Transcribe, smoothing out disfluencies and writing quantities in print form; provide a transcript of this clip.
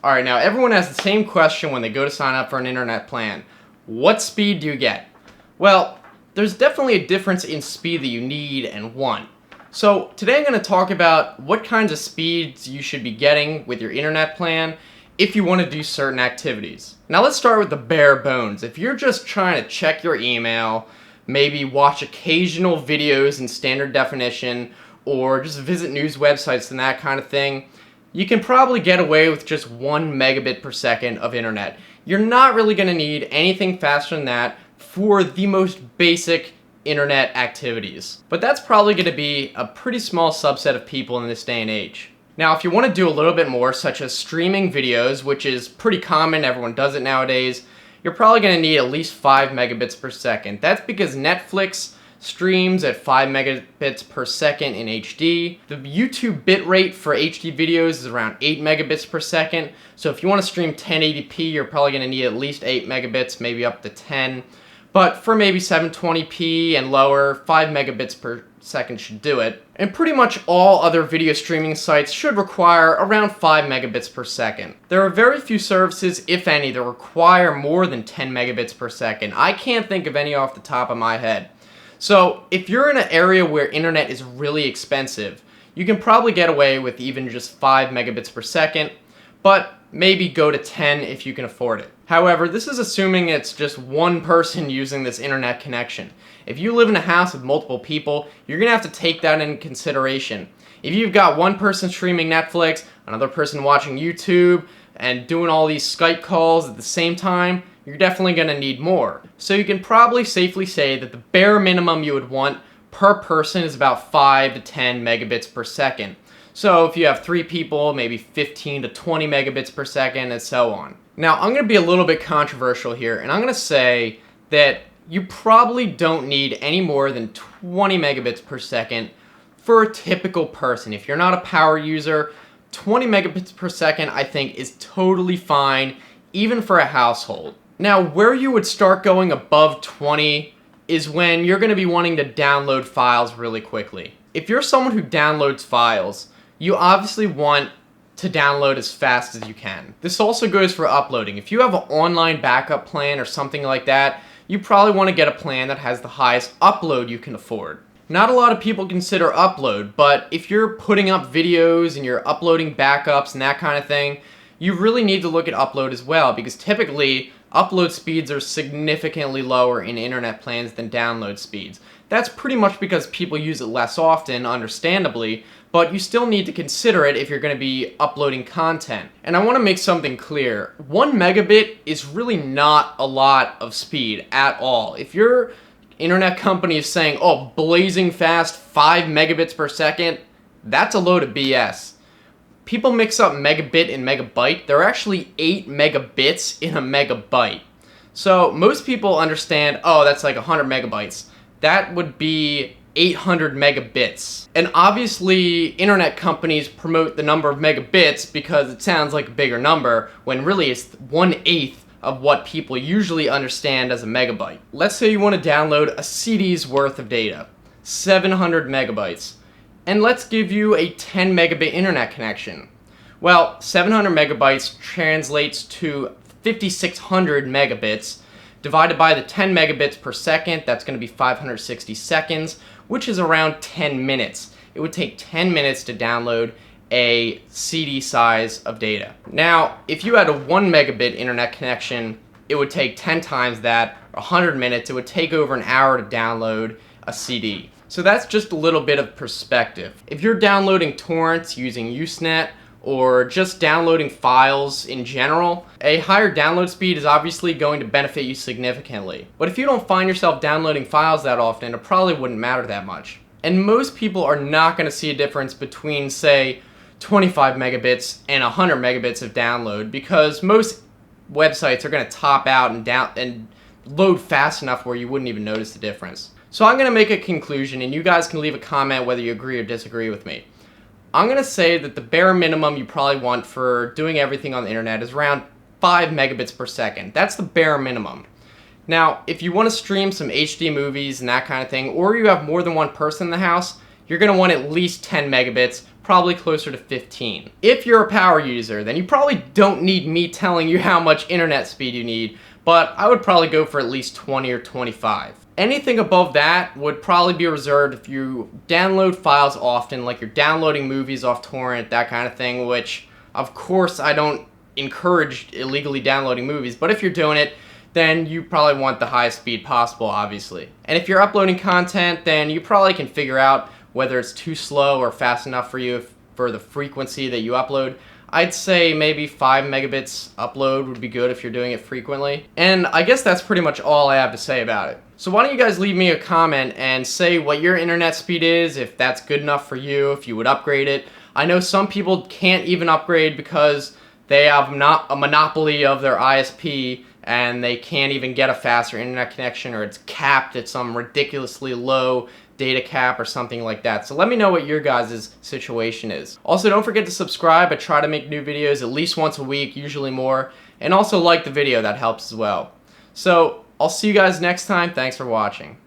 Alright, now everyone has the same question when they go to sign up for an internet plan. What speed do you get? Well, there's definitely a difference in speed that you need and want. So today I'm going to talk about what kinds of speeds you should be getting with your internet plan if you want to do certain activities. Now let's start with the bare bones. If you're just trying to check your email, maybe watch occasional videos in standard definition, or just visit news websites and that kind of thing, you can probably get away with just 1 megabit per second of internet. You're not really going to need anything faster than that for the most basic internet activities. But that's probably going to be a pretty small subset of people in this day and age. Now, if you want to do a little bit more, such as streaming videos, which is pretty common, everyone does it nowadays, you're probably going to need at least 5 megabits per second. That's because Netflix streams at 5 megabits per second in HD. The YouTube bitrate for HD videos is around 8 megabits per second. So if you want to stream 1080p, you're probably going to need at least 8 megabits, maybe up to 10. But for maybe 720p and lower, 5 megabits per second should do it. And pretty much all other video streaming sites should require around 5 megabits per second. There are very few services, if any, that require more than 10 megabits per second. I can't think of any off the top of my head. So if you're in an area where internet is really expensive, you can probably get away with even just 5 megabits per second, but maybe go to 10 if you can afford it. However, this is assuming it's just one person using this internet connection. If you live in a house with multiple people, you're going to have to take that into consideration. If you've got one person streaming Netflix, another person watching YouTube, and doing all these Skype calls at the same time, you're definitely going to need more. So you can probably safely say that the bare minimum you would want per person is about 5 to 10 megabits per second. So if you have 3 people, maybe 15 to 20 megabits per second, and so on. Now, I'm going to be a little bit controversial here, and I'm going to say that you probably don't need any more than 20 megabits per second for a typical person. If you're not a power user, 20 megabits per second, I think, is totally fine, even for a household. Now, where you would start going above 20 is when you're going to be wanting to download files really quickly. If you're someone who downloads files, you obviously want to download as fast as you can. This also goes for uploading. If you have an online backup plan or something like that, you probably want to get a plan that has the highest upload you can afford. Not a lot of people consider upload, but if you're putting up videos and you're uploading backups and that kind of thing, you really need to look at upload as well, because typically upload speeds are significantly lower in internet plans than download speeds. That's pretty much because people use it less often, understandably, but you still need to consider it if you're going to be uploading content. And I want to make something clear. 1 megabit is really not a lot of speed at all. If your internet company is saying, oh, blazing fast 5 megabits per second, that's a load of BS. People mix up megabit and megabyte. There are actually 8 megabits in a megabyte. So most people understand, oh, that's like 100 megabytes. That would be 800 megabits. And obviously, internet companies promote the number of megabits because it sounds like a bigger number, when really it's 1/8 of what people usually understand as a megabyte. Let's say you want to download a CD's worth of data, 700 megabytes. And let's give you a 10 megabit internet connection. Well, 700 megabytes translates to 5,600 megabits. Divided by the 10 megabits per second, that's going to be 560 seconds, which is around 10 minutes. It would take 10 minutes to download a CD size of data. Now, if you had a 1 megabit internet connection, it would take 10 times that, 100 minutes. It would take over an hour to download a CD. So that's just a little bit of perspective. If you're downloading torrents using Usenet, or just downloading files in general, a higher download speed is obviously going to benefit you significantly. But if you don't find yourself downloading files that often, it probably wouldn't matter that much. And most people are not going to see a difference between, say, 25 megabits and 100 megabits of download, because most websites are going to top out and load fast enough where you wouldn't even notice the difference. So I'm going to make a conclusion, and you guys can leave a comment whether you agree or disagree with me. I'm going to say that the bare minimum you probably want for doing everything on the internet is around 5 megabits per second. That's the bare minimum. Now, if you want to stream some HD movies and that kind of thing, or you have more than one person in the house, you're going to want at least 10 megabits, probably closer to 15. If you're a power user, then you probably don't need me telling you how much internet speed you need, but I would probably go for at least 20 or 25. Anything above that would probably be reserved if you download files often, like you're downloading movies off torrent, that kind of thing, which of course I don't encourage illegally downloading movies, but if you're doing it, then you probably want the highest speed possible, obviously. And if you're uploading content, then you probably can figure out whether it's too slow or fast enough for you for the frequency that you upload. I'd say maybe 5 megabits upload would be good if you're doing it frequently. And I guess that's pretty much all I have to say about it. So why don't you guys leave me a comment and say what your internet speed is, if that's good enough for you, if you would upgrade it. I know some people can't even upgrade because they have not a monopoly of their ISP and they can't even get a faster internet connection, or it's capped at some ridiculously low data cap or something like that. So let me know what your guys' situation is. Also, don't forget to subscribe. I try to make new videos at least once a week, usually more. And also like the video, that helps as well. So I'll see you guys next time. Thanks for watching.